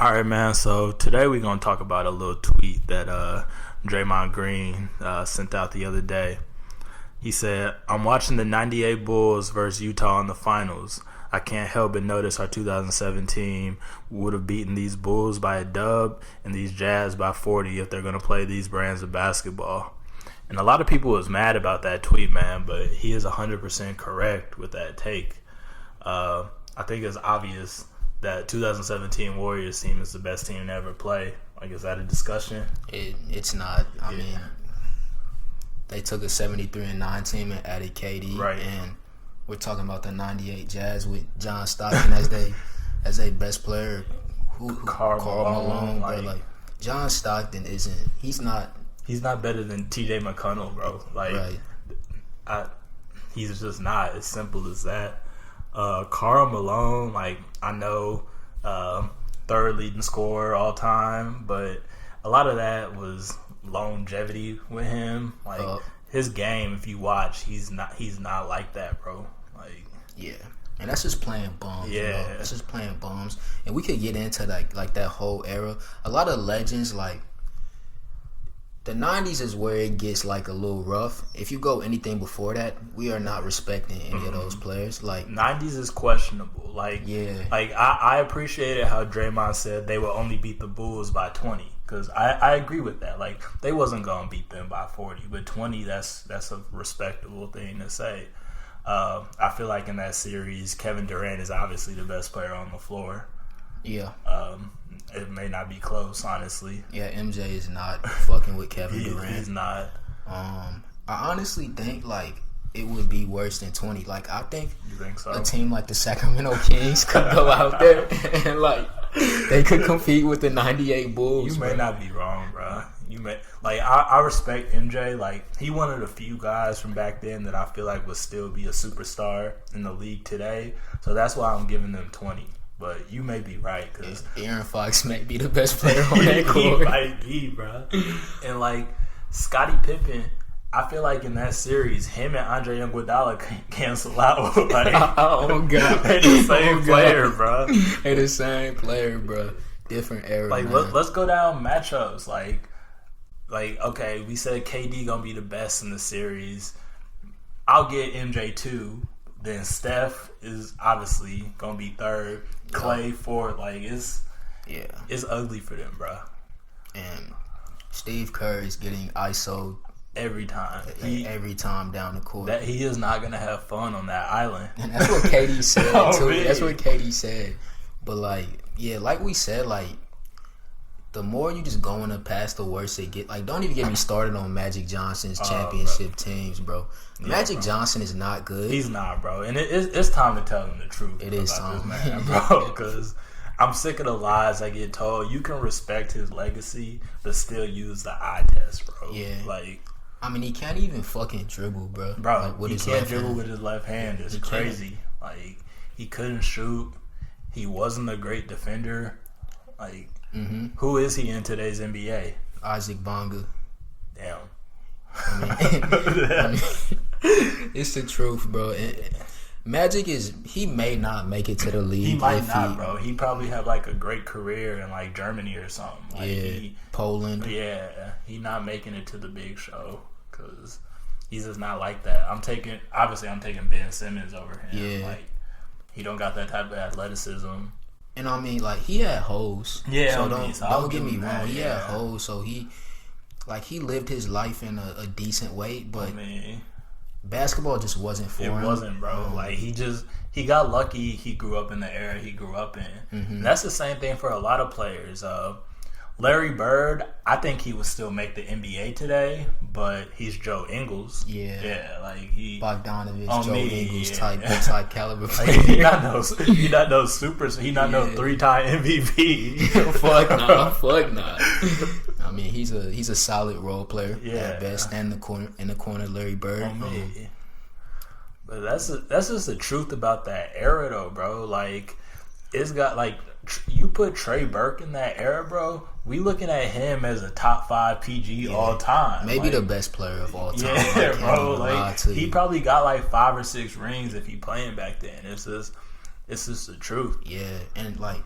All right, man. So today we're gonna talk about a little tweet that Draymond Green sent out the other day. He said, "I'm watching the '98 Bulls versus Utah in the finals. I can't help but notice our 2007 team would have beaten these Bulls by a dub and these Jazz by 40 if they're gonna play these brands of basketball." And a lot of people was mad about that tweet, man, but he is 100% correct with that take. I think it's obvious that 2017 Warriors team is the best team to ever play. Like, is that a discussion? It's not. I mean, they took a 73-9 team and added KD, right? And we're talking about the '98 Jazz with John Stockton as a best player. Karl Malone, like John Stockton isn't. He's not better than T.J. McConnell, bro. Like, right. He's just not. As simple as that. Karl Malone, like, I know, third leading scorer all time, but a lot of that was longevity with him. Like, his game, if you watch, he's not like that, bro. Like, yeah. And that's just playing bums. Yeah. You know? That's just playing bums. And we could get into like that whole era. A lot of legends, like, the 90s is where it gets like a little rough. If you go anything before that, we are not respecting any of those players. Like, 90s is questionable. Like, yeah. Like, I appreciated how Draymond said they will only beat the Bulls by 20. Because I agree with that. Like, they wasn't going to beat them by 40. But 20, that's a respectable thing to say. I feel like in that series, Kevin Durant is obviously the best player on the floor. Yeah. It may not be close, honestly. Yeah, MJ is not fucking with Kevin Durant. He's not. I honestly think, like, it would be worse than 20. Like, I think, you think so? A team like the Sacramento Kings could go out there and, like, they could compete with the '98 Bulls. You may not be wrong, bro. You may, like, I respect MJ. Like, he one of the few guys from back then that I feel like would still be a superstar in the league today. So that's why I'm giving them 20. But you may be right, because Aaron Fox may be the best player on that court. He might be, bro. And, like, Scottie Pippen, I feel like in that series, him and Andre Iguodala cancel out. Like, oh, God. They're the same player, bro. They're the same player, bro. Different era, like, man. Let's go down matchups. Like, okay, we said KD going to be the best in the series. I'll get MJ 2. Then Steph is obviously going to be third. Clay fourth. Like, it's ugly for them, bro. And Steve Kerr is getting ISO every time. Every time down the court. That he is not going to have fun on that island. And that's what KD said, too. Man. That's what KD said. But, like, yeah, like we said, like, the more you just going to pass, the worse it get. Like, don't even get me started on Magic Johnson's championship teams, bro. Yeah, Magic Johnson is not good. He's not, bro. And it's time to tell him the truth. It is about time, this man, bro. Because I'm sick of the lies I get told. You can respect his legacy, but still use the eye test, bro. Yeah. Like, I mean, he can't even fucking dribble, bro. Bro, like, he can't dribble with his left hand. It's crazy. Like, he couldn't shoot. He wasn't a great defender. Like, who is he in today's NBA? Isaac Bonga. Damn. I mean, it's the truth, bro. Magic he may not make it to the league. He might not, bro. He probably have like a great career in like Germany or something. Like, Poland. Yeah, he not making it to the big show because he's just not like that. I'm taking Ben Simmons over him. Yeah, like, he don't got that type of athleticism. And I mean, like, he had hoes. Yeah, so don't get me wrong. He had hoes, so he lived his life in a decent way, but basketball just wasn't for him. It wasn't, bro. Like, he got lucky. He grew up in the era he grew up in. And that's the same thing for a lot of players. Larry Bird, I think he would still make the NBA today, but he's Joe Ingles. Yeah, like he Bogdanovich, Joe Ingles type caliber player. Like, he not no super. He not no 3-time MVP. Fuck nah. I mean, he's a solid role player at best, and in the corner, Larry Bird. But that's just the truth about that era, though, bro. Like, it's got like, you put Trey Burke in that era, bro. We looking at him as a top 5 PG all time. Maybe the best player of all time. Yeah, bro. Like, he probably got like 5 or 6 rings if he playing back then. It's just the truth. Yeah, and like,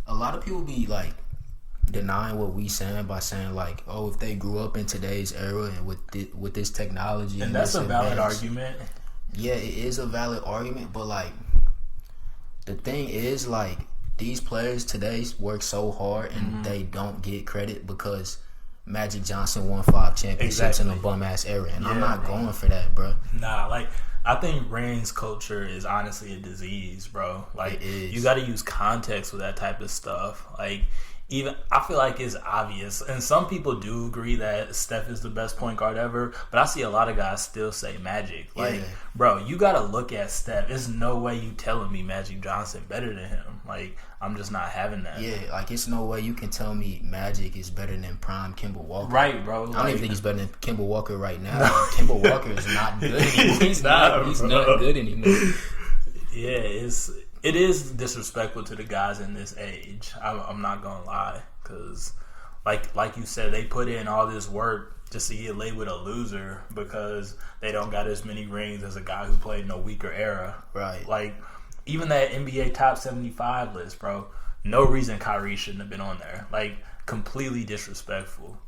a lot of people be like denying what we saying by saying like, oh, if they grew up in today's era and with this technology, And that's this a valid advance, argument. yeah, it is a valid argument, but like the thing is like these players today work so hard and they don't get credit because Magic Johnson won 5 championships in a bum ass era, and I'm not going for that, bro. Nah, like I think Reigns culture is honestly a disease, bro. Like It is. you got to use context with that type of stuff. Like even I feel like it's obvious, and some people do agree that Steph is the best point guard ever. But I see a lot of guys still say Magic. Like, Yeah. bro, you got to look at Steph. There's no way you telling me Magic Johnson better than him. Like I'm just not having that. Yeah, like it's no way you can tell me Magic is better than prime Kemba Walker. Right, bro. I don't Like, even think he's better than Kemba Walker right now. Kemba Walker is not good anymore. He's not, not good anymore. Yeah, it is disrespectful to the guys in this age. I'm not gonna lie, because like you said, they put in all this work just to get labeled a loser because they don't got as many rings as a guy who played in a weaker era. Right. Like even that NBA top 75 list, bro. No reason Kyrie shouldn't have been on there. Like completely disrespectful.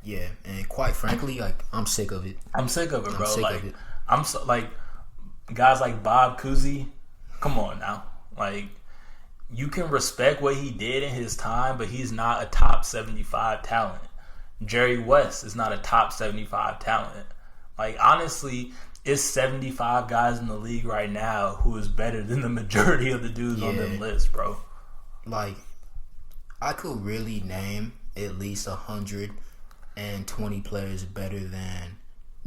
Yeah, and quite frankly, like I'm sick of it. I'm sick of it, bro. sick Like of it. I'm so like guys like Bob Cousy. Come on now, like you can respect what he did in his time, but he's not a top 75 talent. Jerry West is not a top 75 talent. Like honestly, it's 75 guys in the league right now who is better than the majority of the dudes on them lists, bro. Like I could really name at least 120 players better than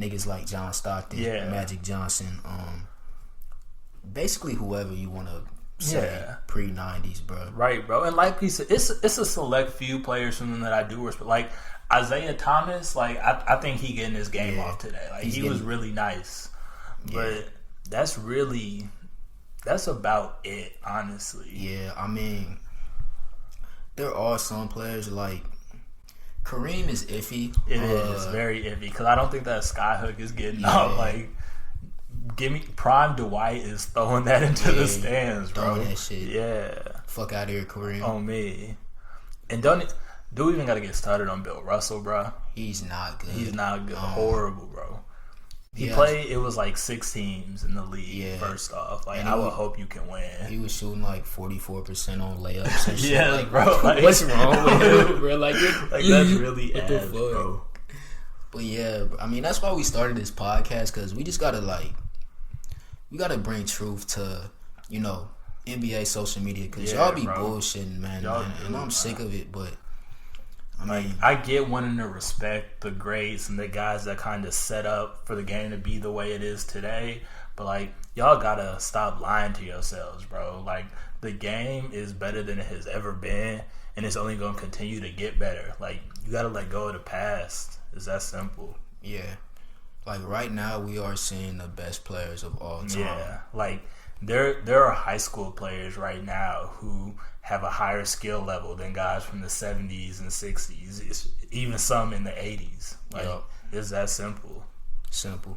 niggas like John Stockton, Yeah. Magic Johnson, basically whoever you want to say Yeah. pre-90s, bro. Right, bro. And like we said, it's a select few players from them that I do respect. Like Isaiah Thomas, like I think he getting his game off today. Like he was really nice. But that's about it, honestly. Yeah, I mean, there are some players like Kareem is iffy. It is very iffy because I don't think that skyhook is getting up. Like, give me prime Dwight is throwing that into the stands, bro. throwing that shit. Yeah, Fuck out of here, Kareem. on me. And do we even got to get started on Bill Russell, bro? He's not good. He's not good. Horrible, bro. He Yeah. played. It was like 6 teams in the league. Yeah. First off, like And I he would was- hope you can win. He was shooting like 44% on layups and shit. Yeah, like, bro, like- what's wrong with him, bro? Like That's really what the ass, fuck? bro. But yeah, I mean that's why we started this podcast, because we just gotta we gotta bring truth to NBA social media, because Yeah, y'all be bro. bullshitting, man, Y'all and do, I'm sick of it. But I mean, I get wanting to respect the greats and the guys that kind of set up for the game to be the way it is today, but like y'all gotta stop lying to yourselves, bro. Like the game is better than it has ever been, and it's only gonna continue to get better. Like you gotta let go of the past. It's that simple. yeah, like right now we are seeing the best players of all time. Yeah, like there are high school players right now who have a higher skill level than guys from the 70s and 60s. It's even some in the 80s. Like Yup. it's that simple. Simple.